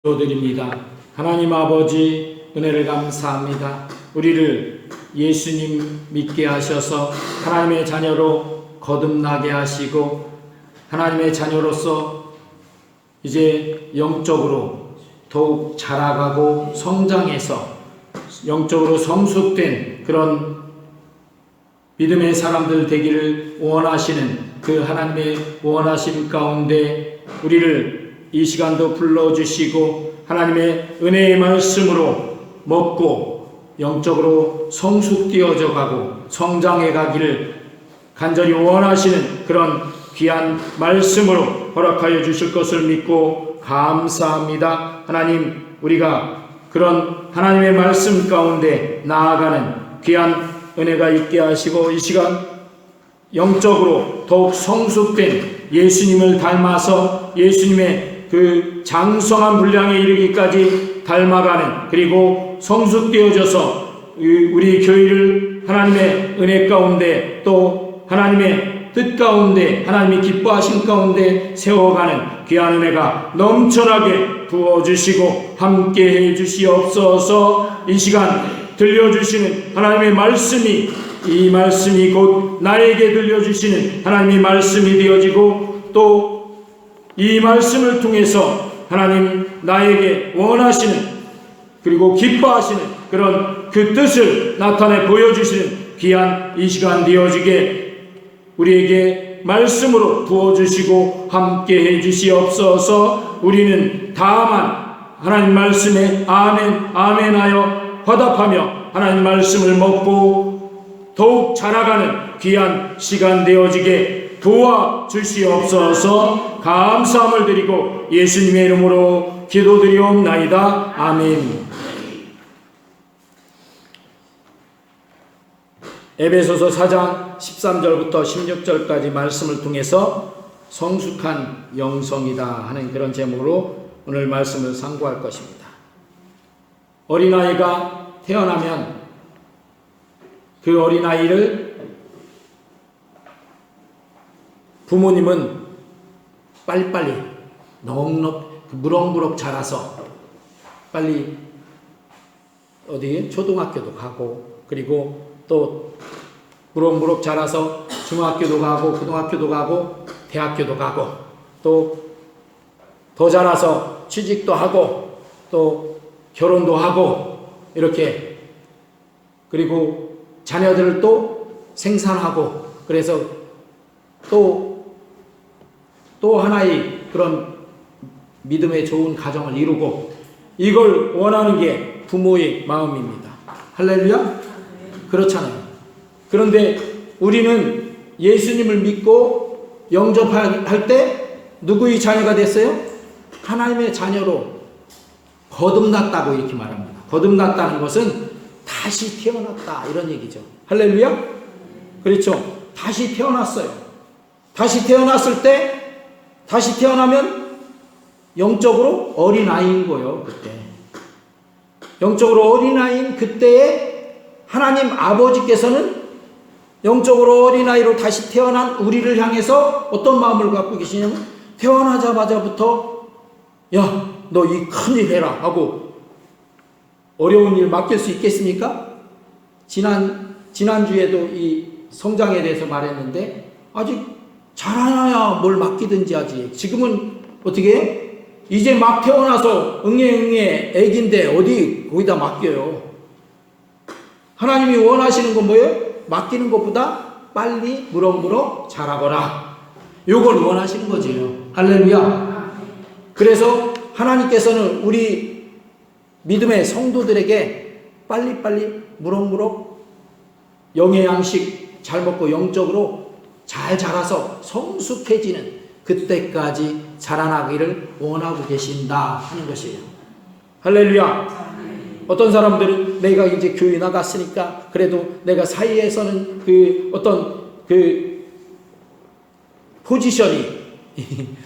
기도드립니다. 하나님 아버지, 은혜를 감사합니다. 우리를 예수님 믿게 하셔서 하나님의 자녀로 거듭나게 하시고 하나님의 자녀로서 이제 영적으로 더욱 자라가고 성장해서 영적으로 성숙된 그런 믿음의 사람들 되기를 원하시는 그 하나님의 원하심 가운데 우리를 이 시간도 불러주시고 하나님의 은혜의 말씀으로 먹고 영적으로 성숙되어져 가고 성장해 가기를 간절히 원하시는 그런 귀한 말씀으로 허락하여 주실 것을 믿고 감사합니다. 하나님, 우리가 그런 하나님의 말씀 가운데 나아가는 귀한 은혜가 있게 하시고 이 시간 영적으로 더욱 성숙된 예수님을 닮아서 예수님의 그 장성한 분량에 이르기까지 닮아가는, 그리고 성숙되어져서 우리 교회를 하나님의 은혜 가운데 또 하나님의 뜻 가운데 하나님이 기뻐하신 가운데 세워가는 귀한 은혜가 넘쳐나게 부어주시고 함께 해주시옵소서. 이 시간 들려주시는 하나님의 말씀이, 이 말씀이 곧 나에게 들려주시는 하나님의 말씀이 되어지고 또 이 말씀을 통해서 하나님 나에게 원하시는 그리고 기뻐하시는 그런 그 뜻을 나타내 보여주시는 귀한 이 시간 되어지게 우리에게 말씀으로 부어주시고 함께 해주시옵소서. 우리는 다만 하나님 말씀에 아멘 아멘 하여 화답하며 하나님 말씀을 먹고 더욱 자라가는 귀한 시간 되어지게 도와주시옵소서. 감사함을 드리고 예수님의 이름으로 기도드리옵나이다. 아멘. 에베소서 4장 13절부터 16절까지 말씀을 통해서 성숙한 영성이다 하는 그런 제목으로 오늘 말씀을 상고할 것입니다. 어린아이가 태어나면 그 어린아이를 부모님은 빨리빨리 넉넉 무럭무럭 자라서 빨리 어디 초등학교도 가고 그리고 또 무럭무럭 자라서 중학교도 가고 고등학교도 가고 대학교도 가고 또 더 자라서 취직도 하고 또 결혼도 하고 이렇게 그리고 자녀들을 또 생산하고 그래서 또 하나의 그런 믿음의 좋은 가정을 이루고 이걸 원하는 게 부모의 마음입니다. 할렐루야? 그렇잖아요. 그런데 우리는 예수님을 믿고 영접할 때 누구의 자녀가 됐어요? 하나님의 자녀로 거듭났다고 이렇게 말합니다. 거듭났다는 것은 다시 태어났다 이런 얘기죠. 할렐루야? 그렇죠. 다시 태어났어요. 다시 태어났을 때 다시 태어나면 영적으로 어린아이인 거예요. 그때 영적으로 어린아이인 그때에 하나님 아버지께서는 영적으로 어린아이로 다시 태어난 우리를 향해서 어떤 마음을 갖고 계시냐면 태어나자마자부터 야, 너 이 큰일 해라 하고 어려운 일 맡길 수 있겠습니까? 지난주에도 이 성장에 대해서 말했는데 아직 자라나야 뭘 맡기든지 하지. 지금은 어떻게 해요? 이제 막 태어나서 응애 애기인데 어디 거기다 맡겨요. 하나님이 원하시는 건 뭐예요? 맡기는 것보다 빨리 무럭무럭 자라거라. 요걸 원하시는 거지요. 할렐루야. 그래서 하나님께서는 우리 믿음의 성도들에게 빨리빨리 무럭무럭 영의 양식 잘 먹고 영적으로 잘 자라서 성숙해지는 그때까지 자라나기를 원하고 계신다 하는 것이에요. 할렐루야. 어떤 사람들은 내가 이제 교회 나갔으니까 그래도 내가 사이에서는 그 어떤 그 포지션이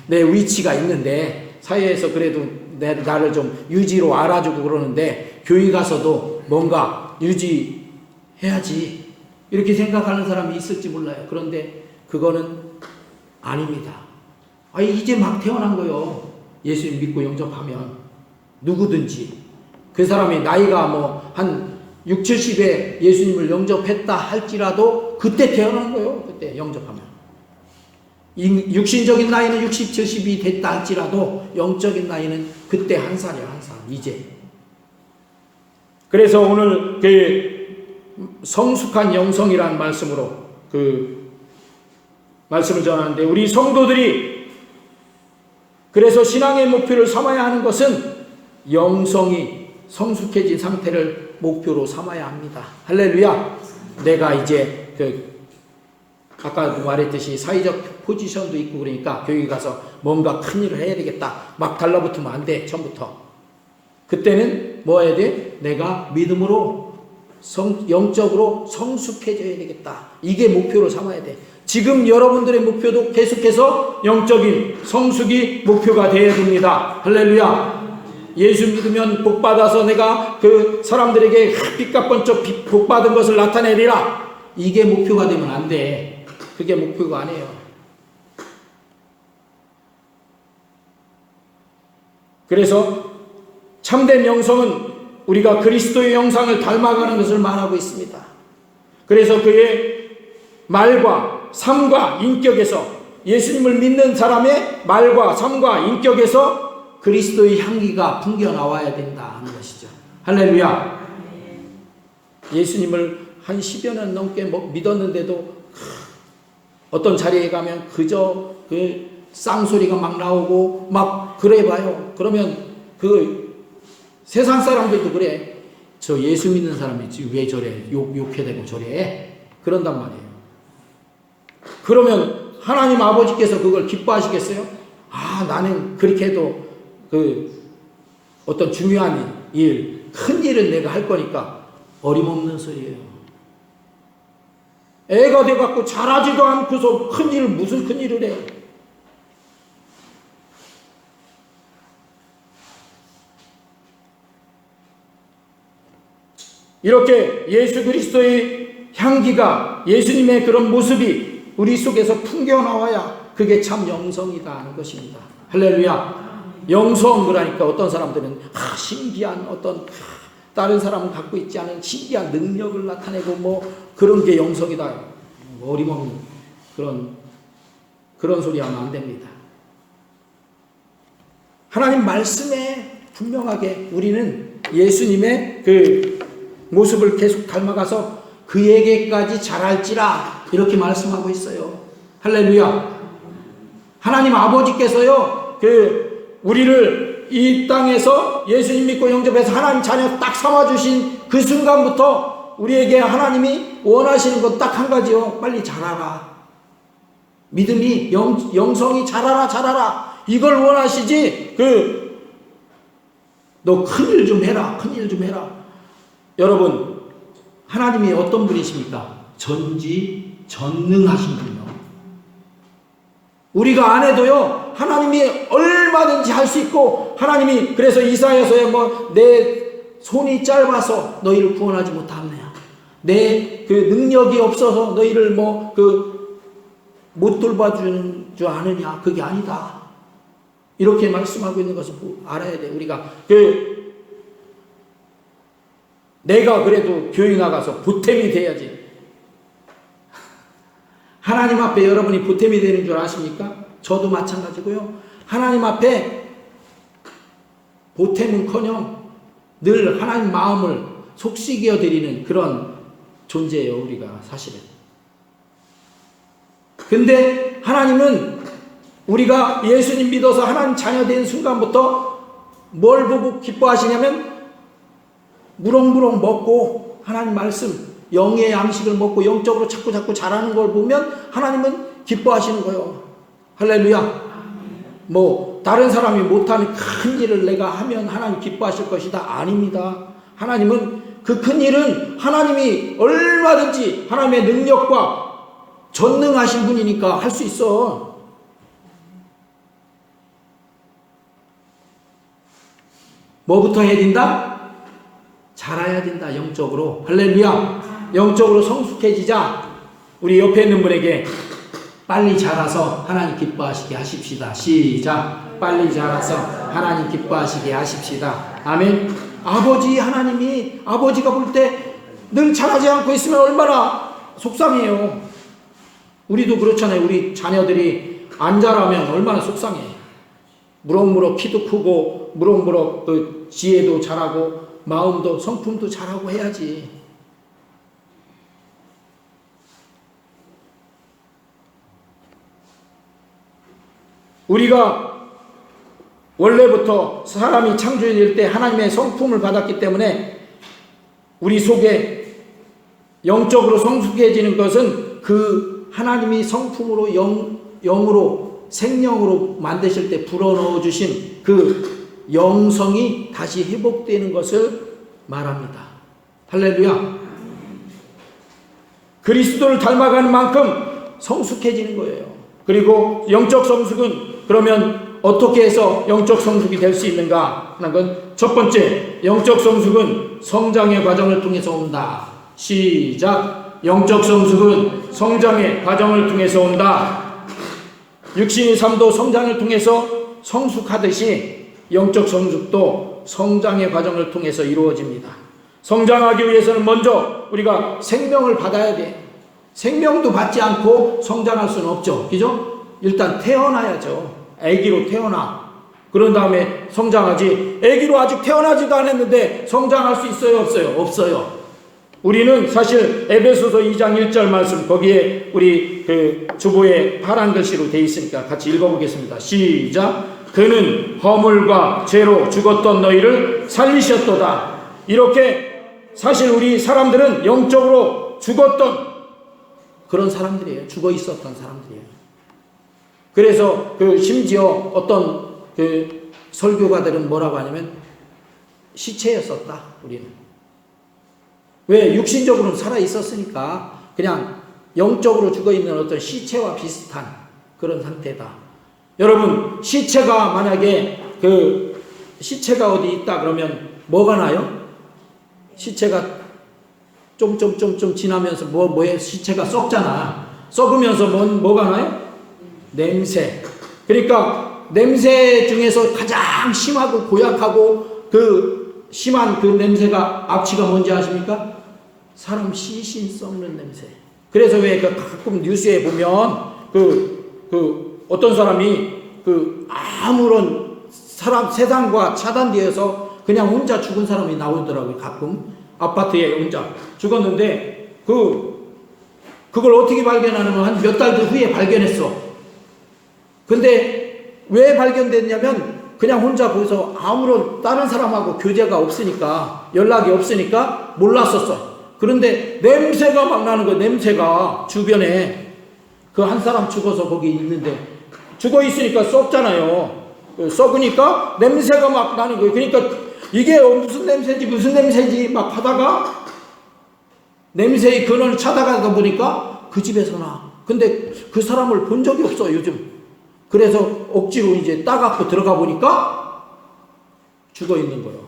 내 위치가 있는데 사이에서 그래도 나를 좀 유지로 알아주고 그러는데 교회 가서도 뭔가 유지해야지 이렇게 생각하는 사람이 있을지 몰라요. 그런데 그거는 아닙니다. 이제 막 태어난 거요. 예수님 믿고 영접하면 누구든지 그 사람이 나이가 뭐 한 60, 70에 예수님을 영접했다 할지라도 그때 태어난 거예요. 그때 영접하면. 육신적인 나이는 60, 70이 됐다 할지라도 영적인 나이는 그때 한 살이야, 한 살. 이제. 그래서 오늘 그 성숙한 영성이라는 말씀으로 그 말씀을 전하는데, 우리 성도들이 그래서 신앙의 목표를 삼아야 하는 것은 영성이 성숙해진 상태를 목표로 삼아야 합니다. 할렐루야. 내가 이제 아까 말했듯이 사회적 포지션도 있고 그러니까 교육에 가서 뭔가 큰 일을 해야 되겠다. 막 달라붙으면 안 돼. 처음부터. 그때는 뭐 해야 돼? 내가 믿음으로 영적으로 성숙해져야 되겠다. 이게 목표로 삼아야 돼. 지금 여러분들의 목표도 계속해서 영적인 성숙이 목표가 되어야 됩니다. 할렐루야. 예수 믿으면 복받아서 내가 그 사람들에게 빛과 번쩍 복받은 것을 나타내리라. 이게 목표가 되면 안 돼. 그게 목표가 아니에요. 그래서 참된 영성은 우리가 그리스도의 형상을 닮아가는 것을 말하고 있습니다. 그래서 그의 말과 삶과 인격에서, 예수님을 믿는 사람의 말과 삶과 인격에서 그리스도의 향기가 풍겨 나와야 된다 하는 것이죠. 할렐루야. 예수님을 한 10여 년 넘게 믿었는데도 어떤 자리에 가면 그저 그 쌍소리가 막 나오고 막 그래 봐요. 그러면 그 세상 사람들도 그래. 저 예수 믿는 사람이 왜 저래? 욕해대고 저래? 그런단 말이에요. 그러면 하나님 아버지께서 그걸 기뻐하시겠어요? 아, 나는 그렇게 해도 그 어떤 중요한 일, 큰 일은 내가 할 거니까. 어림없는 소리예요. 애가 돼갖고 잘하지도 않고서 큰일, 무슨 큰일을 해. 이렇게 예수 그리스도의 향기가, 예수님의 그런 모습이 우리 속에서 풍겨나와야 그게 참 영성이다 하는 것입니다. 할렐루야. 영성 그러니까 어떤 사람들은 신기한 어떤 다른 사람은 갖고 있지 않은 신기한 능력을 나타내고 뭐 그런 게 영성이다. 어림없는 그런 소리 하면 안 됩니다. 하나님 말씀에 분명하게 우리는 예수님의 그 모습을 계속 닮아가서 그에게까지 잘할지라 이렇게 말씀하고 있어요. 할렐루야. 하나님 아버지께서요, 우리를 이 땅에서 예수님 믿고 영접해서 하나님 자녀 딱 삼아주신 그 순간부터 우리에게 하나님이 원하시는 건 딱 한 가지요. 빨리 자라라. 믿음이 영성이 자라라. 이걸 원하시지, 너 큰일 좀 해라. 여러분, 하나님이 어떤 분이십니까? 전지전능하신 분이요. 우리가 안 해도요, 하나님이 얼마든지 할 수 있고, 하나님이 그래서 이사야서에 내 손이 짧아서 너희를 구원하지 못하느냐, 내 그 능력이 없어서 너희를 못 돌봐주는 줄 아느냐, 그게 아니다. 이렇게 말씀하고 있는 것을 알아야 돼. 우리가 내가 그래도 교회 나가서 보탬이 돼야지. 하나님 앞에 여러분이 보탬이 되는 줄 아십니까? 저도 마찬가지고요. 하나님 앞에 보탬은커녕 늘 하나님 마음을 속삭여 드리는 그런 존재예요, 우리가 사실은. 근데 하나님은 우리가 예수님 믿어서 하나님 자녀 된 순간부터 뭘 보고 기뻐하시냐면, 무럭무럭 먹고 하나님 말씀, 영의 양식을 먹고 영적으로 자꾸 자라는 걸 보면 하나님은 기뻐하시는 거예요. 할렐루야. 다른 사람이 못하는 큰 일을 내가 하면 하나님 기뻐하실 것이다. 아닙니다. 하나님은 그 큰 일은 하나님이 얼마든지 하나님의 능력과 전능하신 분이니까 할 수 있어. 뭐부터 해야 된다? 자라야 된다. 영적으로. 할렐루야. 영적으로 성숙해지자. 우리 옆에 있는 분에게 빨리 자라서 하나님 기뻐하시게 하십시다. 시작. 빨리 자라서 하나님 기뻐하시게 하십시다. 아멘. 아버지 하나님이 아버지가 볼 때 늘 잘하지 않고 있으면 얼마나 속상해요. 우리도 그렇잖아요. 우리 자녀들이 안 자라면 얼마나 속상해. 무럭무럭 키도 크고 무럭무럭 그 지혜도 잘하고 마음도 성품도 잘하고 해야지. 우리가 원래부터 사람이 창조될 때 하나님의 성품을 받았기 때문에 우리 속에 영적으로 성숙해지는 것은 그 하나님이 성품으로 영으로 생명으로 만드실 때 불어넣어 주신 그 영성이 다시 회복되는 것을 말합니다. 할렐루야. 그리스도를 닮아가는 만큼 성숙해지는 거예요. 그리고 영적 성숙은 그러면 어떻게 해서 영적 성숙이 될 수 있는가 하는 건 첫 번째, 영적 성숙은 성장의 과정을 통해서 온다. 시작. 영적 성숙은 성장의 과정을 통해서 온다. 육신의 삶도 성장을 통해서 성숙하듯이 영적 성숙도 성장의 과정을 통해서 이루어집니다. 성장하기 위해서는 먼저 우리가 생명을 받아야 돼. 생명도 받지 않고 성장할 수는 없죠. 그죠? 일단 태어나야죠. 아기로 태어나. 그런 다음에 성장하지. 아기로 아직 태어나지도 않았는데 성장할 수 있어요? 없어요? 없어요. 우리는 사실 에베소서 2장 1절 말씀 거기에 우리 그 주보에 파란 글씨로 되어 있으니까 같이 읽어보겠습니다. 시작. 그는 허물과 죄로 죽었던 너희를 살리셨도다. 이렇게 사실 우리 사람들은 영적으로 죽었던 그런 사람들이에요. 죽어 있었던 사람들이에요. 그래서 그 심지어 어떤 그 설교가들은 뭐라고 하냐면 시체였었다. 우리는 왜? 육신적으로는 살아 있었으니까 그냥 영적으로 죽어 있는 어떤 시체와 비슷한 그런 상태다. 여러분, 시체가 만약에 그 시체가 어디 있다 그러면 뭐가 나요? 시체가 좀 지나면서 뭐에 시체가 썩잖아. 썩으면서 뭐가 나요? 냄새. 그러니까 냄새 중에서 가장 심하고 고약하고 그 심한 그 냄새가 악취가 뭔지 아십니까? 사람 시신 썩는 냄새. 그래서 왜 가끔 뉴스에 보면 그 어떤 사람이 그 아무런 사람 세상과 차단되어서 그냥 혼자 죽은 사람이 나오더라고요. 가끔 아파트에 혼자 죽었는데 그걸 어떻게 발견하냐면 한 몇 달 후에 발견했어. 근데 왜 발견됐냐면 그냥 혼자 거기서 아무런 다른 사람하고 교제가 없으니까 연락이 없으니까 몰랐었어. 그런데 냄새가 막 나는 거야. 냄새가 주변에 그 한 사람 죽어서 거기 있는데 죽어 있으니까 썩잖아요. 썩으니까 냄새가 막 나는 거예요. 그러니까 이게 무슨 냄새인지 막 하다가 냄새의 근원을 찾아가다 보니까 그 집에서 나. 근데 그 사람을 본 적이 없어 요즘. 그래서 억지로 이제 따갖고 들어가 보니까 죽어 있는 거예요.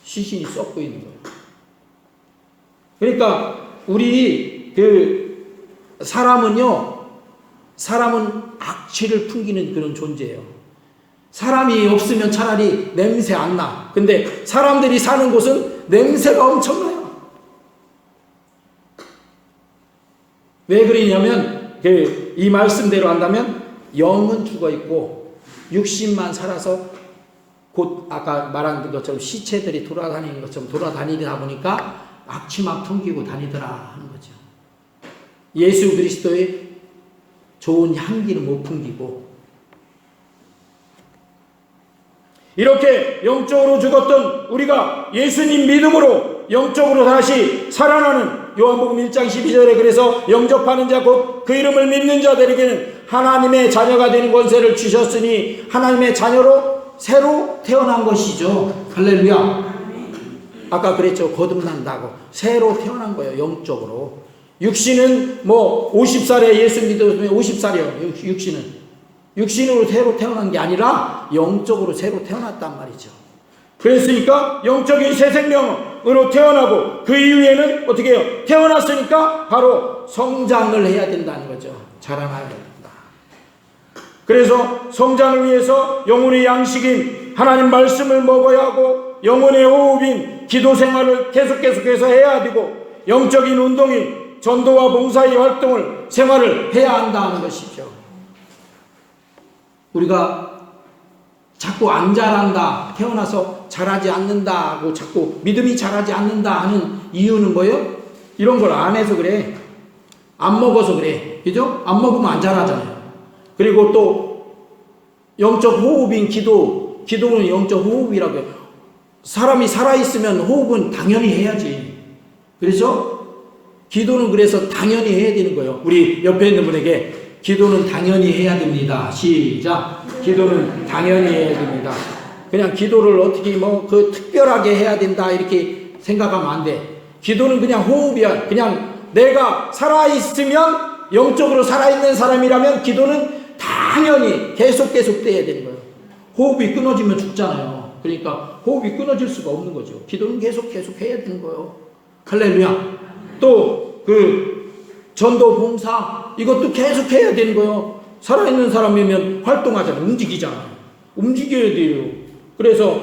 시신이 썩고 있는 거예요. 그러니까 우리 사람은 악취를 풍기는 그런 존재예요. 사람이 없으면 차라리 냄새 안 나. 근데 사람들이 사는 곳은 냄새가 엄청나요. 왜 그러냐면 이 말씀대로 한다면 영은 죽어 있고 육신만 살아서 곧 아까 말한 것처럼 시체들이 돌아다니는 것처럼 돌아다니다 보니까 악취만 풍기고 다니더라 하는 거죠. 예수 그리스도의 좋은 향기는 못 풍기고 이렇게 영적으로 죽었던 우리가 예수님 믿음으로 영적으로 다시 살아나는 요한복음 1장 12절에 그래서 영접하는 자 곧 그 이름을 믿는 자들에게는 하나님의 자녀가 되는 권세를 주셨으니 하나님의 자녀로 새로 태어난 것이죠. 할렐루야. 아까 그랬죠. 거듭난다고. 새로 태어난 거예요. 영적으로. 육신은 50살에 예수 믿으면 50살이요. 육신으로 새로 태어난 게 아니라 영적으로 새로 태어났단 말이죠. 그랬으니까 영적인 새 생명으로 태어나고 그 이후에는 어떻게 해요? 태어났으니까 바로 성장을 해야 된다는 거죠. 자라나야 된다. 그래서 성장을 위해서 영혼의 양식인 하나님 말씀을 먹어야 하고 영혼의 호흡인 기도 생활을 계속해서 해야 되고, 영적인 운동인 전도와 봉사의 활동을 생활을 해야 한다는 것이죠. 우리가 자꾸 안 자란다, 태어나서 자라지 않는다 하고 자꾸 믿음이 자라지 않는다 하는 이유는 뭐예요? 이런 걸 안 해서 그래. 안 먹어서 그래. 그죠? 안 먹으면 안 자라잖아요. 그리고 또 영적 호흡인 기도는 영적 호흡이라고 해요. 사람이 살아있으면 호흡은 당연히 해야지. 그래서 기도는 그래서 당연히 해야 되는 거예요. 우리 옆에 있는 분에게 기도는 당연히 해야 됩니다. 시작. 기도는 당연히 해야 됩니다. 그냥 기도를 어떻게 특별하게 해야 된다 이렇게 생각하면 안 돼. 기도는 그냥 호흡이야. 그냥 내가 살아있으면, 영적으로 살아있는 사람이라면 기도는 당연히 계속 돼야 되는 거예요. 호흡이 끊어지면 죽잖아요. 그러니까 호흡이 끊어질 수가 없는 거죠. 기도는 계속 해야 되는 거예요. 할렐루야. 또 전도 봉사 이것도 계속 해야 되는 거예요. 살아있는 사람이면 활동하잖아요. 움직이잖아요. 움직여야 돼요. 그래서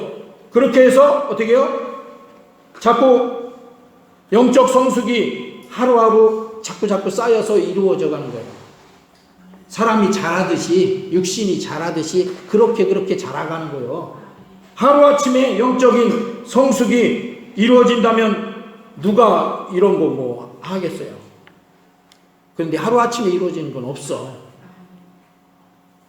그렇게 해서 어떻게 해요? 자꾸 영적 성숙이 하루하루 자꾸 쌓여서 이루어져 가는 거예요. 사람이 자라듯이, 육신이 자라듯이 그렇게 자라가는 거예요. 하루아침에 영적인 성숙이 이루어진다면 누가 이런 거 하겠어요? 그런데 하루아침에 이루어지는 건 없어.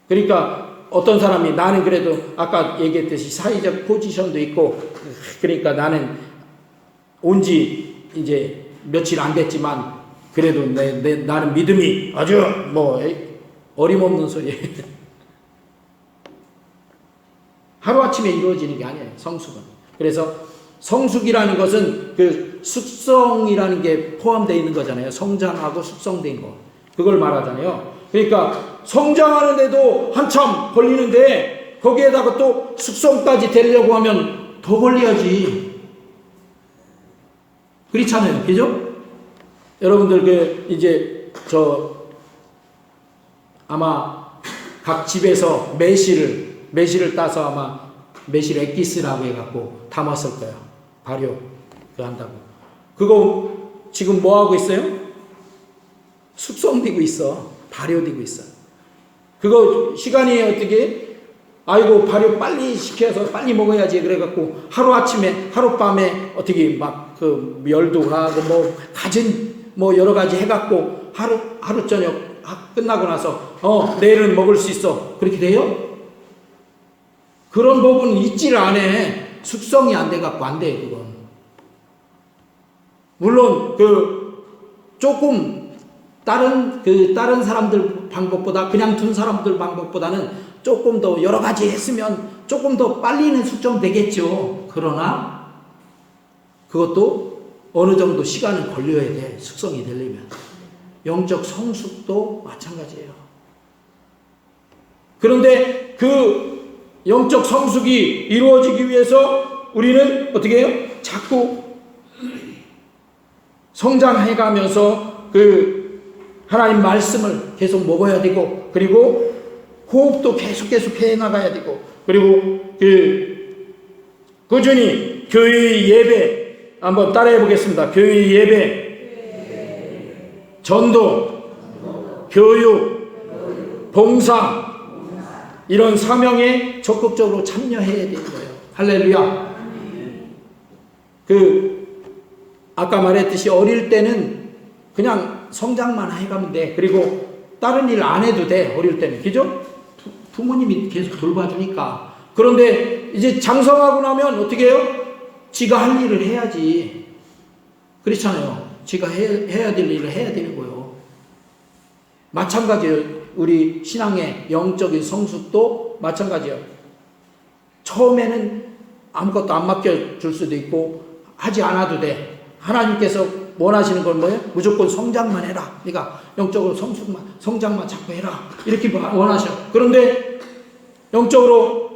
그러니까 어떤 사람이 나는 그래도 아까 얘기했듯이 사회적 포지션도 있고, 그러니까 나는 온지 이제 며칠 안 됐지만 그래도 나는 믿음이 아주 어림없는 소리. 하루아침에 이루어지는 게 아니에요. 성숙은. 그래서 성숙이라는 것은 그 숙성이라는 게 포함되어 있는 거잖아요. 성장하고 숙성된 거. 그걸 말하잖아요. 그러니까 성장하는데도 한참 걸리는데 거기에다가 또 숙성까지 되려고 하면 더 걸려야지. 그렇잖아요. 그죠? 여러분들 이제 아마 각 집에서 매실을 따서 아마 매실 액기스라고 해갖고 담았을 거예요. 발효 한다고. 그거 지금 뭐 하고 있어요? 숙성되고 있어. 발효되고 있어. 그거 시간이 어떻게? 아이고 발효 빨리 시켜서 빨리 먹어야지. 그래갖고 하룻밤에 어떻게 열도 가고 가진 여러 가지 해갖고 하루 저녁 끝나고 나서 내일은 먹을 수 있어. 그렇게 돼요? 그런 법은 있지를 않아. 숙성이 안 돼갖고 안 돼, 그건. 물론, 조금, 다른 사람들 방법보다, 그냥 둔 사람들 방법보다는 조금 더 여러 가지 했으면 조금 더 빨리는 숙성되겠죠. 그러나, 그것도 어느 정도 시간은 걸려야 돼. 숙성이 되려면. 영적 성숙도 마찬가지예요. 그런데 영적 성숙이 이루어지기 위해서 우리는 어떻게 해요? 자꾸 성장해가면서 하나님 말씀을 계속 먹어야 되고, 그리고 호흡도 계속 해나가야 되고, 그리고 꾸준히 교회의 예배 한번 따라해 보겠습니다. 교회의 예배, 전도, 교육, 봉사, 이런 사명에 적극적으로 참여해야 되는 거예요. 할렐루야. 아까 말했듯이 어릴 때는 그냥 성장만 해가면 돼. 그리고 다른 일 안 해도 돼. 어릴 때는. 그죠? 부모님이 계속 돌봐주니까. 그런데 이제 장성하고 나면 어떻게 해요? 지가 할 일을 해야지. 그렇잖아요. 지가 해야 될 일을 해야 되는 거예요. 마찬가지예요. 우리 신앙의 영적인 성숙도 마찬가지예요. 처음에는 아무것도 안 맡겨줄 수도 있고 하지 않아도 돼. 하나님께서 원하시는 건 뭐예요? 무조건 성장만 해라. 그러니까 영적으로 성장만 자꾸 해라. 이렇게 원하셔. 그런데 영적으로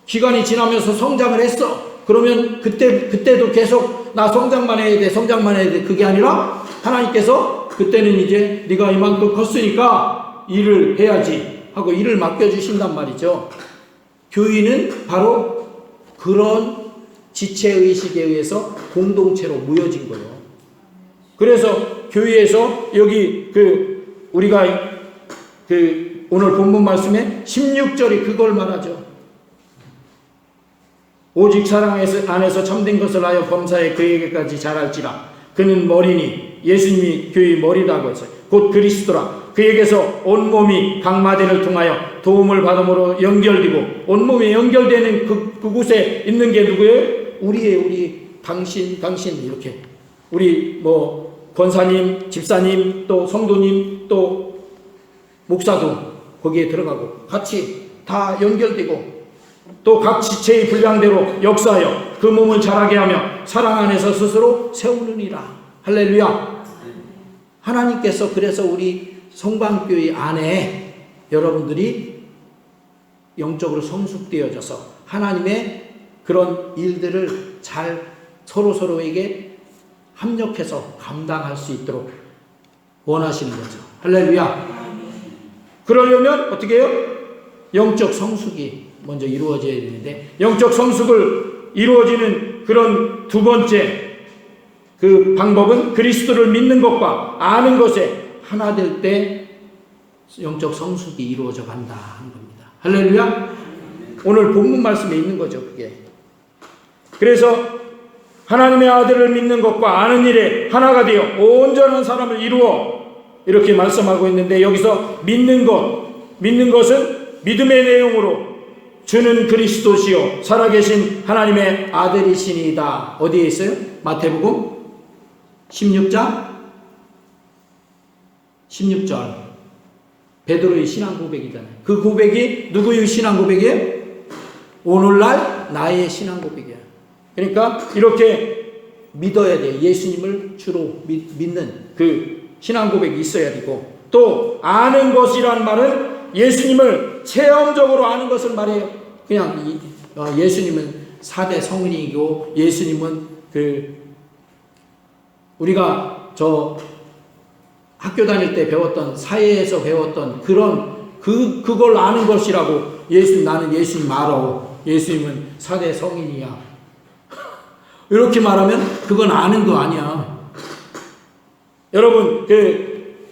기간이 지나면서 성장을 했어. 그러면 그때도 계속 나 성장만 해야 돼. 그게 아니라 하나님께서 그때는 이제 네가 이만큼 컸으니까 일을 해야지 하고 일을 맡겨주신단 말이죠. 교인은 바로 그런 지체의식에 의해서 공동체로 모여진 거예요. 그래서 교회에서 여기 우리가 오늘 본문 말씀에 16절이 그걸 말하죠. 오직 사랑 안에서 참된 것을 하여 범사에 그에게까지 자랄지라. 그는 머리니 예수님이 교회의 머리라고 했어요. 곧 그리스도라. 그에게서 온몸이 각 마디를 통하여 도움을 받음으로 연결되고, 온몸이 연결되는 그곳에 있는 게 누구예요? 우리 당신 이렇게 우리 권사님, 집사님, 또 성도님, 또 목사도 거기에 들어가고 같이 다 연결되고, 또 각 지체의 분량대로 역사하여 그 몸을 자라게 하며 사랑 안에서 스스로 세우느니라. 할렐루야. 하나님께서 그래서 우리 성방교회 안에 여러분들이 영적으로 성숙되어져서 하나님의 그런 일들을 잘 서로에게 합력해서 감당할 수 있도록 원하시는 거죠. 할렐루야. 그러려면 어떻게 해요? 영적 성숙이 먼저 이루어져야 되는데, 영적 성숙을 이루어지는 그런 두 번째 그 방법은 그리스도를 믿는 것과 아는 것에 하나 될 때 영적 성숙이 이루어져 간다 하는 겁니다. 할렐루야. 오늘 본문 말씀에 있는 거죠, 그게. 그래서 하나님의 아들을 믿는 것과 아는 일에 하나가 되어 온전한 사람을 이루어, 이렇게 말씀하고 있는데, 여기서 믿는 것은 믿음의 내용으로 주는 그리스도시요 살아계신 하나님의 아들이시니이다. 어디에 있어요? 마태복음 16절 베드로의 신앙 고백이잖아요. 그 고백이 누구의 신앙 고백이에요? 오늘날 나의 신앙 고백이에요. 그러니까 이렇게 믿어야 돼요. 예수님을 주로 믿는 그 신앙 고백이 있어야 되고, 또 아는 것이란 말은 예수님을 체험적으로 아는 것을 말해요. 그냥 예수님은 4대 성인이고, 예수님은 우리가 학교 다닐 때 배웠던, 사회에서 배웠던 그걸 아는 것이라고. 나는 예수님 알아. 예수님은 4대 성인이야. 이렇게 말하면 그건 아는 거 아니야. 여러분,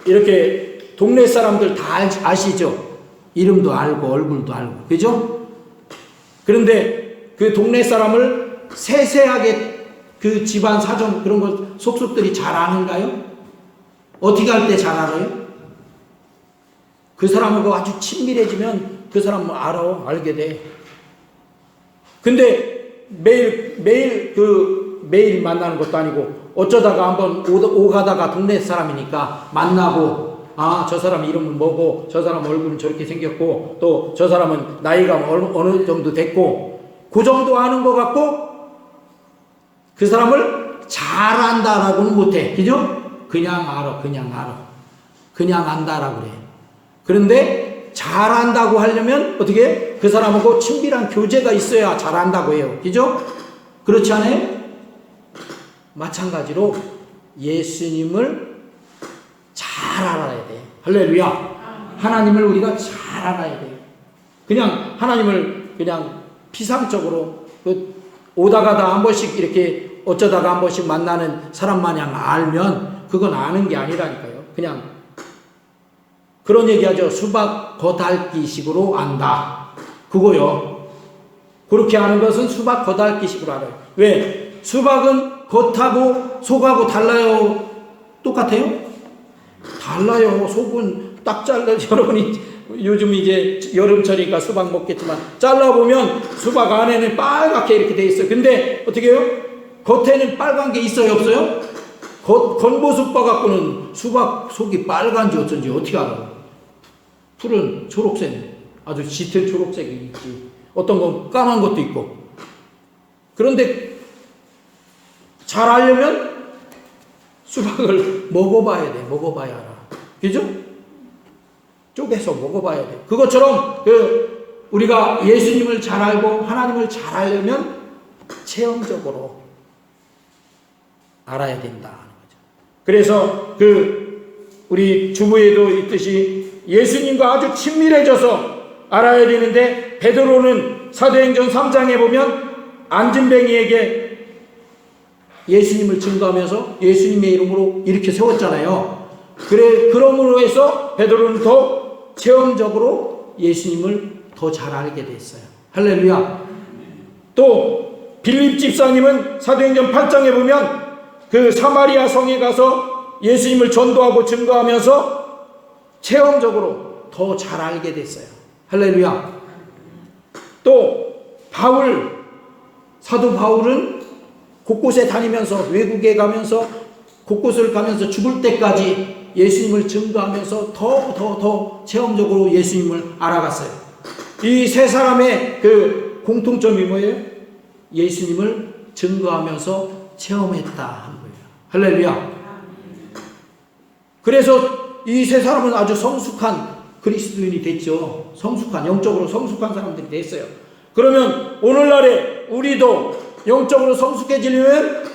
이렇게 동네 사람들 다 아시죠? 이름도 알고 얼굴도 알고, 그죠? 그런데 그 동네 사람을 세세하게 그 집안 사정 그런 걸 속속들이 잘 아는가요? 어떻게 할 때 잘 알아요? 그 사람하고 아주 친밀해지면 그 사람 알게 돼. 근데 매일 만나는 것도 아니고, 어쩌다가 한번 오가다가 동네 사람이니까 만나고, 저 사람 이름은 뭐고, 저 사람 얼굴은 저렇게 생겼고, 또 저 사람은 나이가 어느 정도 됐고, 그 정도 아는 것 같고, 그 사람을 잘 안다라고는 못해. 그죠? 그냥 알아. 그냥 안다라고 그래. 그런데 잘 안다고 하려면 어떻게 해? 그 사람하고 친밀한 교제가 있어야 잘 안다고 해요. 그죠? 그렇지 않아요? 마찬가지로 예수님을 잘 알아야 돼. 할렐루야. 하나님을 우리가 잘 알아야 돼요. 그냥 하나님을 그냥 피상적으로 오다가다 한 번씩 이렇게 어쩌다가 한 번씩 만나는 사람 마냥 알면 그건 아는 게 아니라니까요. 그냥 그런 얘기하죠. 수박 겉핥기 식으로 안다. 그거요. 그렇게 아는 것은 수박 겉핥기 식으로 알아요. 왜? 수박은 겉하고 속하고 달라요? 똑같아요? 달라요. 속은 딱 잘라. 여러분이 요즘 이제 여름철이니까 수박 먹겠지만 잘라보면 수박 안에는 빨갛게 이렇게 돼 있어요. 근데 어떻게 해요? 겉에는 빨간 게 있어요? 없어요? 겉모습 봐갖고는 수박 속이 빨간지 어쩐지 어떻게 알아요? 풀은 초록색, 아주 짙은 초록색이 있지. 어떤 건 까만 것도 있고. 그런데 잘 알려면 수박을 먹어봐야 돼. 먹어봐야 알아. 그죠? 쪼개서 먹어봐야 돼. 그것처럼 우리가 예수님을 잘 알고 하나님을 잘 알려면 체험적으로 알아야 된다. 그래서 우리 주부에도 있듯이 예수님과 아주 친밀해져서 알아야 되는데, 베드로는 사도행전 3장에 보면 안진뱅이에게 예수님을 증거하면서 예수님의 이름으로 이렇게 세웠잖아요. 그러므로 해서 베드로는 더 체험적으로 예수님을 더 잘 알게 됐어요. 할렐루야. 또 빌립 집사님은 사도행전 8장에 보면 그 사마리아 성에 가서 예수님을 전도하고 증거하면서 체험적으로 더 잘 알게 됐어요. 할렐루야. 또 사도 바울은 곳곳에 다니면서 외국에 가면서 곳곳을 가면서 죽을 때까지 예수님을 증거하면서 더 체험적으로 예수님을 알아갔어요. 이 세 사람의 그 공통점이 뭐예요? 예수님을 증거하면서 체험했다 하는 거예요. 할렐루야. 그래서 이 세 사람은 아주 성숙한 그리스도인이 됐죠. 영적으로 성숙한 사람들이 됐어요. 그러면 오늘날에 우리도 영적으로 성숙해지려면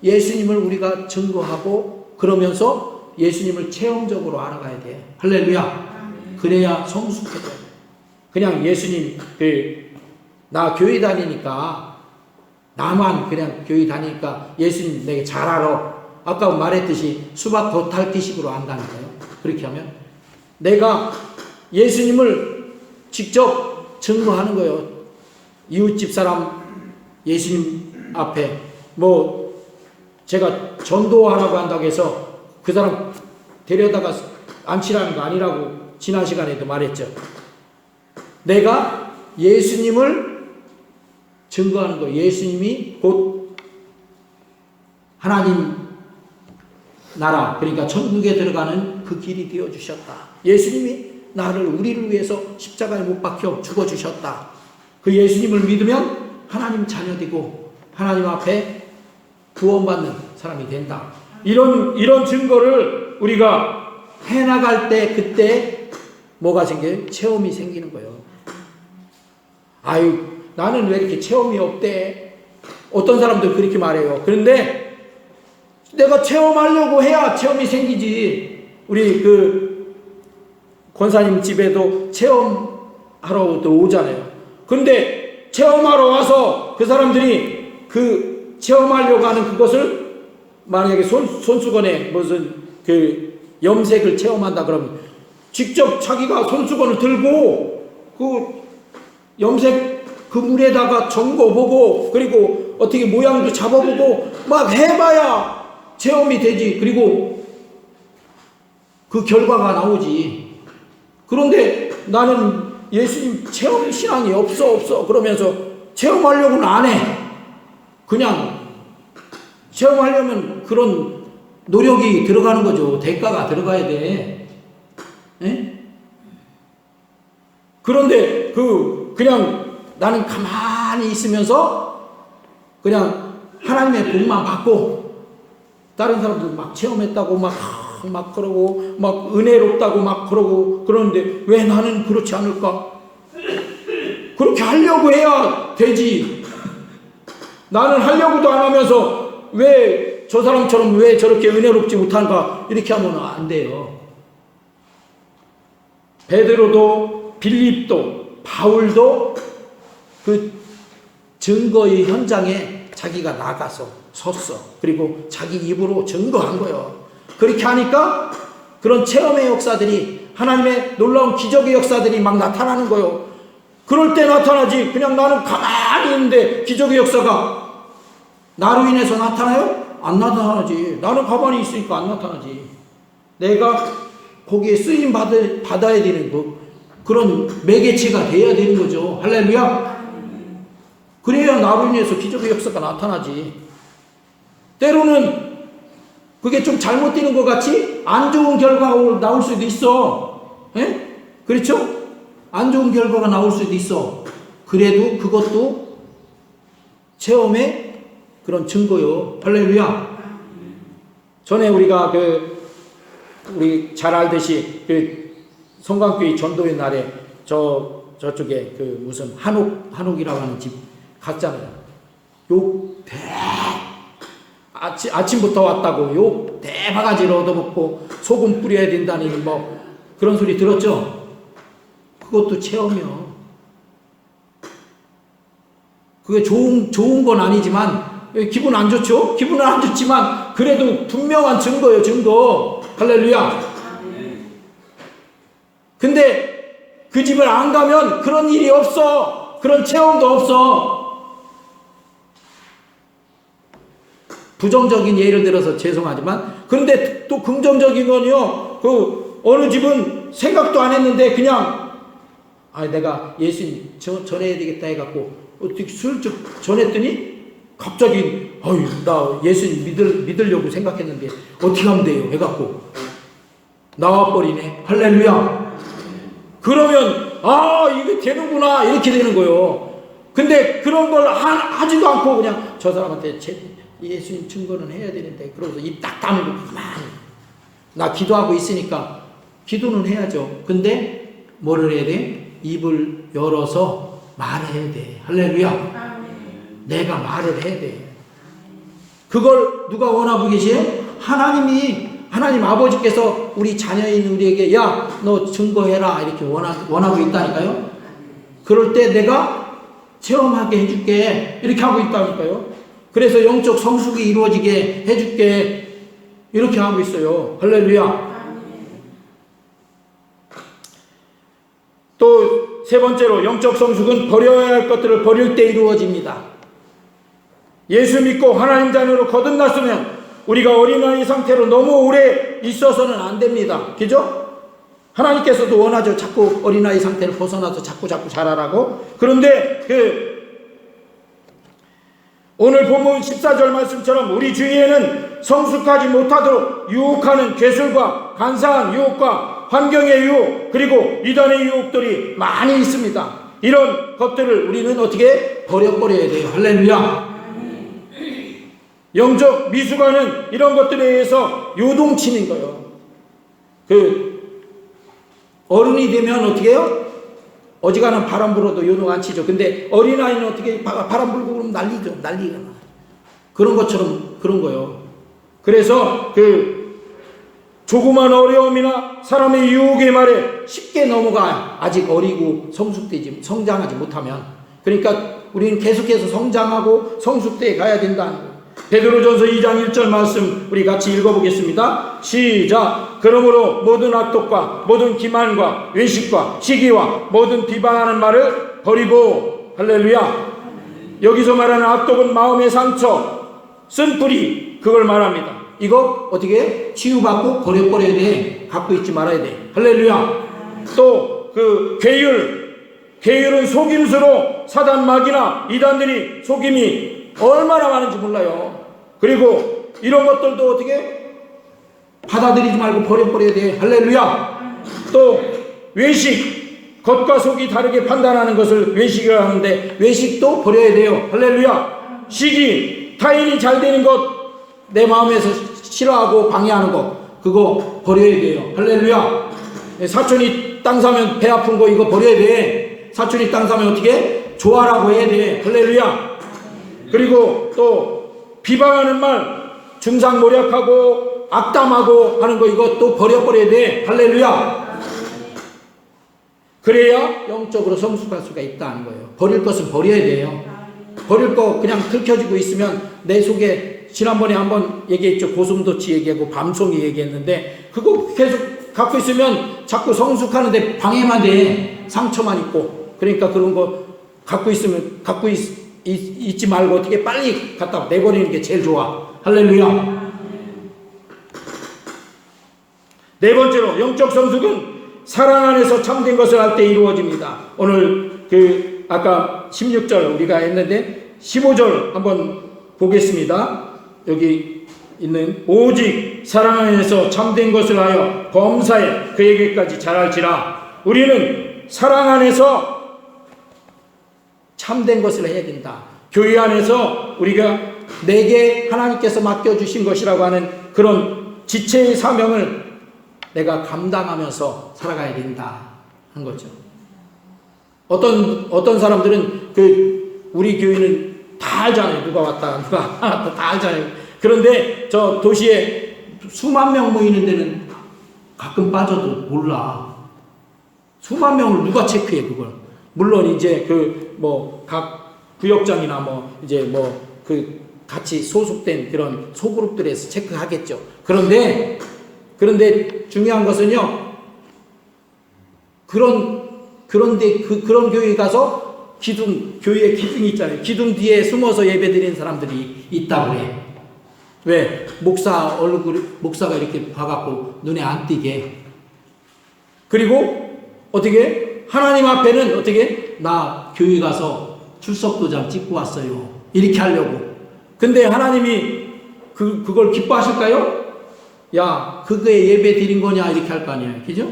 예수님을 우리가 증거하고 그러면서 예수님을 체험적으로 알아가야 돼. 할렐루야. 그래야 성숙해져요. 그냥 예수님 나 교회 다니니까 나만 그냥 교회 다니니까 예수님 내게 잘 알아. 아까 말했듯이 수박 겉핥기식으로 안다는 거예요. 그렇게 하면 내가 예수님을 직접 증거하는 거예요. 이웃집 사람 예수님 앞에 제가 전도하라고 한다고 해서 그 사람 데려다가 앉히라는 거 아니라고 지난 시간에도 말했죠. 내가 예수님을 증거하는 거. 예수님이 곧 하나님 나라, 그러니까 천국에 들어가는 그 길이 되어주셨다. 예수님이 우리를 위해서 십자가에 못 박혀 죽어주셨다. 그 예수님을 믿으면 하나님 자녀되고 하나님 앞에 구원받는 사람이 된다. 이런 증거를 우리가 해나갈 때 그때 뭐가 생겨요? 체험이 생기는 거예요. 아유, 나는 왜 이렇게 체험이 없대? 어떤 사람들 그렇게 말해요. 그런데 내가 체험하려고 해야 체험이 생기지. 우리 권사님 집에도 체험하러 오잖아요. 그런데 체험하러 와서 그 사람들이 체험하려고 하는 그것을 만약에 손수건에 무슨 염색을 체험한다 그러면 직접 자기가 손수건을 들고 염색 물에다가 정거보고 그리고 어떻게 모양도 잡아보고 막 해봐야 체험이 되지. 그리고 그 결과가 나오지. 그런데 나는 예수님 체험 신앙이 없어 그러면서 체험하려고는 안 해. 그냥 체험하려면 그런 노력이 들어가는 거죠. 대가가 들어가야 돼. 에? 그런데 그냥 나는 가만히 있으면서 그냥 하나님의 복만 받고 다른 사람들 막 체험했다고 막 그러고 막 은혜롭다고 막 그러고 그러는데 왜 나는 그렇지 않을까? 그렇게 하려고 해야 되지. 나는 하려고도 안 하면서 왜 저 사람처럼 왜 저렇게 은혜롭지 못한가? 이렇게 하면 안 돼요. 베드로도 빌립도 바울도 그 증거의 현장에 자기가 나가서 섰어. 그리고 자기 입으로 증거한 거예요. 그렇게 하니까 그런 체험의 역사들이 하나님의 놀라운 기적의 역사들이 막 나타나는 거예요. 그럴 때 나타나지. 그냥 나는 가만히 있는데 기적의 역사가 나로 인해서 나타나요? 안 나타나지. 나는 가만히 있으니까 안 나타나지. 내가 거기에 쓰임 받아야 되는 그런 매개체가 돼야 되는 거죠. 할렐루야. 그래야 나로 인해서 기적의 역사가 나타나지. 때로는 그게 좀 잘못되는 것 같이 안 좋은 결과가 나올 수도 있어. 에? 그렇죠? 안 좋은 결과가 나올 수도 있어. 그래도 그것도 체험의 그런 증거요. 할렐루야. 전에 우리가 우리 잘 알듯이 성광교회 전도의 날에 저쪽에 무슨 한옥이라고 하는 집 갔잖아요. 욕 아침부터 왔다고 욕 대바가지로 얻어먹고 소금 뿌려야 된다니 그런 소리 들었죠? 그것도 체험이요. 그게 좋은 건 아니지만 기분 안 좋죠? 기분은 안 좋지만 그래도 분명한 증거예요, 증거. 할렐루야. 근데 그 집을 안 가면 그런 일이 없어. 그런 체험도 없어. 부정적인 예를 들어서 죄송하지만, 그런데 또 긍정적인 건요, 그 어느 집은 생각도 안 했는데 그냥 내가 예수님 전해야 되겠다 해갖고 어떻게 슬쩍 전했더니 갑자기 나 예수님 믿으려고 생각했는데 어떻게 하면 돼요 해갖고 나와버리네. 할렐루야. 그러면 이게 되는구나 이렇게 되는 거예요. 근데 그런 걸 하지도 않고 그냥 저 사람한테 예수님 증거는 해야 되는데 그러고서 입 딱 다물고 가만히 나 기도하고 있으니까 기도는 해야죠. 근데 뭐를 해야 돼? 입을 열어서 말해야 돼. 할렐루야. 내가 말을 해야 돼. 그걸 누가 원하고 계세요? 하나님 아버지께서 우리 자녀인 우리에게 너 증거해라 이렇게 원하고 있다니까요. 그럴 때 내가 체험하게 해줄게 이렇게 하고 있다니까요. 그래서 영적 성숙이 이루어지게 해줄게 이렇게 하고 있어요. 할렐루야. 또 세 번째로 영적 성숙은 버려야 할 것들을 버릴 때 이루어집니다. 예수 믿고 하나님 자녀로 거듭났으면 우리가 어린아이 상태로 너무 오래 있어서는 안 됩니다. 그죠? 하나님께서도 원하죠. 자꾸 어린아이 상태를 벗어나서 자꾸 자라라고. 그런데 오늘 본문 14절 말씀처럼 우리 주위에는 성숙하지 못하도록 유혹하는 괴술과 간사한 유혹과 환경의 유혹 그리고 이단의 유혹들이 많이 있습니다. 이런 것들을 우리는 어떻게 버려야 돼요. 할렐루야. 영적 미숙아는 이런 것들에 의해서 요동치는 거예요. 어른이 되면 어떻게 해요? 어지간한 바람 불어도 요동 안 치죠. 근데 어린아이는 어떻게 바람 불고 그러면 난리죠. 난리가 나. 그런 것처럼 그런 거예요. 그래서 조그만 어려움이나 사람의 유혹의 말에 쉽게 넘어가. 아직 어리고 성장하지 못하면. 그러니까 우리는 계속해서 성장하고 성숙대에 가야 된다는 거예요. 베드로전서 2장 1절 말씀 우리 같이 읽어보겠습니다. 시작. 그러므로 모든 악독과 모든 기만과 외식과 시기와 모든 비방하는 말을 버리고. 할렐루야. 여기서 말하는 악독은 마음의 상처, 쓴뿌리 그걸 말합니다. 이거 어떻게 치유받고 버려야 돼. 갖고 있지 말아야 돼. 할렐루야. 또 계율은 속임수로 사단 마귀나 이단들이 속임이 얼마나 많은지 몰라요. 그리고 이런 것들도 어떻게 받아들이지 말고 버려야 돼. 할렐루야. 또 외식, 겉과 속이 다르게 판단하는 것을 외식이라고 하는데 외식도 버려야 돼요. 할렐루야. 시기, 타인이 잘 되는 것 내 마음에서 싫어하고 방해하는 것 그거 버려야 돼요. 할렐루야. 사촌이 땅 사면 배 아픈 거 이거 버려야 돼. 사촌이 땅 사면 어떻게 좋아라고 해야 돼. 할렐루야. 그리고 또 비방하는 말, 중상모략하고 악담하고 하는 거 이거 또 버려야 돼. 할렐루야. 그래야 영적으로 성숙할 수가 있다는 거예요. 버릴 것은 버려야 돼요. 버릴 거 그냥 들켜지고 있으면 내 속에 지난번에 한번 얘기했죠. 고슴도치 얘기하고 밤송이 얘기했는데 그거 계속 갖고 있으면 자꾸 성숙하는데 방해만 돼. 상처만 있고. 그러니까 그런 거 갖고 있지 말고 어떻게 빨리 갖다 내버리는 게 제일 좋아. 할렐루야. 네 번째로 영적 성숙은 사랑 안에서 참된 것을 할 때 이루어집니다. 오늘 아까 16절 우리가 했는데 15절 한번 보겠습니다. 여기 있는 오직 사랑 안에서 참된 것을 하여 범사에 그에게까지 자랄지라. 우리는 사랑 안에서 참된 것을 해야 된다. 교회 안에서 우리가 내게 하나님께서 맡겨주신 것이라고 하는 그런 지체의 사명을 내가 감당하면서 살아가야 된다 하는 거죠. 어떤 사람들은 우리 교회는 다 알잖아요. 누가 왔다 누가 다 알잖아요. 그런데 저 도시에 수만 명 모이는 데는 가끔 빠져도 몰라. 수만 명을 누가 체크해 그걸. 물론 이제 각 구역장이나 뭐 이제 뭐 그 같이 소속된 그런 소그룹들에서 체크하겠죠. 그런데 중요한 것은요. 그런데 그런 교회 가서 교회에 기둥이 있잖아요. 기둥 뒤에 숨어서 예배 드리는 사람들이 있다고 해. 왜? 목사가 이렇게 봐갖고 눈에 안 띄게. 그리고 어떻게? 하나님 앞에는 어떻게? 나 교회 가서 출석도장 찍고 왔어요. 이렇게 하려고. 근데 하나님이 그걸 기뻐하실까요? 야, 그게 예배 드린 거냐? 이렇게 할 거 아니에요. 그죠?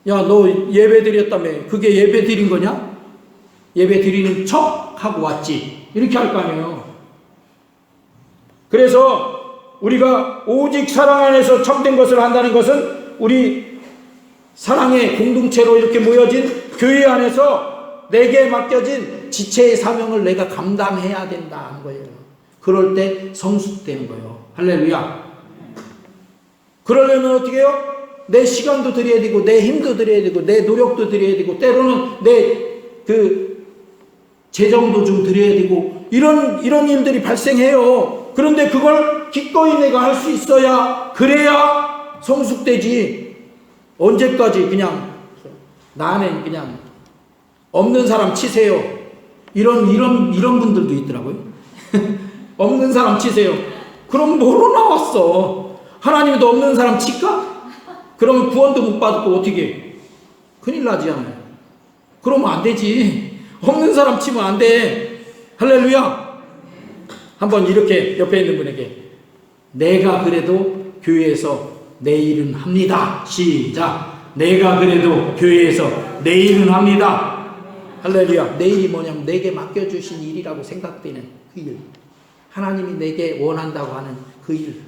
야, 너 예배 드렸다며. 그게 예배 드린 거냐? 예배 드리는 척 하고 왔지. 이렇게 할 거 아니에요. 그래서 우리가 오직 사랑 안에서 참된 것을 한다는 것은 우리 사랑의 공동체로 이렇게 모여진 교회 안에서 내게 맡겨진 지체의 사명을 내가 감당해야 된다는 거예요. 그럴 때 성숙되는 거예요. 할렐루야. 그러려면 어떻게 해요? 내 시간도 드려야 되고 내 힘도 드려야 되고 내 노력도 드려야 되고 때로는 내 재정도 좀 드려야 되고 이런 일들이 발생해요. 그런데 그걸 기꺼이 내가 할 수 있어야 그래야 성숙되지. 언제까지 그냥 나는 그냥 없는 사람 치세요. 이런 분들도 있더라고요. 없는 사람 치세요. 그럼 뭐로 나왔어? 하나님도 없는 사람 칠까? 그러면 구원도 못 받고 어떻게? 큰일 나지않아요. 그러면 안 되지. 없는 사람 치면 안 돼. 할렐루야. 한번 이렇게 옆에 있는 분에게 내가 그래도 교회에서 내 일은 합니다. 시작. 내가 그래도 교회에서 내 일은 합니다. 할렐루야. 내 일이 뭐냐면 내게 맡겨주신 일이라고 생각되는 그 일. 하나님이 내게 원한다고 하는 그 일.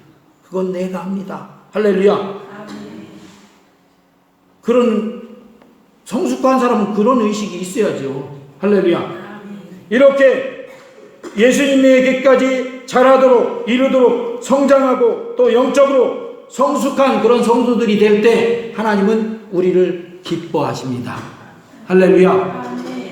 그건 내가 합니다. 할렐루야. 그런 성숙한 사람은 그런 의식이 있어야죠. 할렐루야. 이렇게 예수님에게까지 자라도록 이루도록 성장하고 또 영적으로 성숙한 그런 성도들이 될 때 하나님은 우리를 기뻐하십니다. 할렐루야.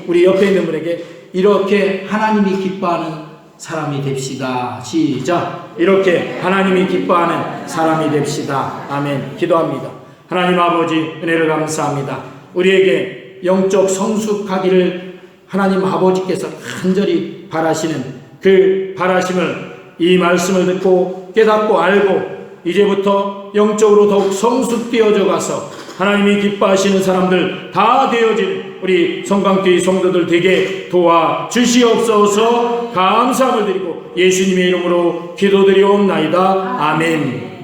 우리 옆에 있는 분에게 이렇게 하나님이 기뻐하는 사람이 됩시다. 시작. 이렇게 하나님이 기뻐하는 사람이 됩시다. 아멘. 기도합니다. 하나님 아버지 은혜를 감사합니다. 우리에게 영적 성숙하기를 하나님 아버지께서 간절히 바라시는 그 바라심을 이 말씀을 듣고 깨닫고 알고 이제부터 영적으로 더욱 성숙되어져 가서 하나님이 기뻐하시는 사람들 다 되어진 우리 성강교회 성도들 되게 도와주시옵소서. 감사함을 드리고 예수님의 이름으로 기도드리옵나이다. 아멘.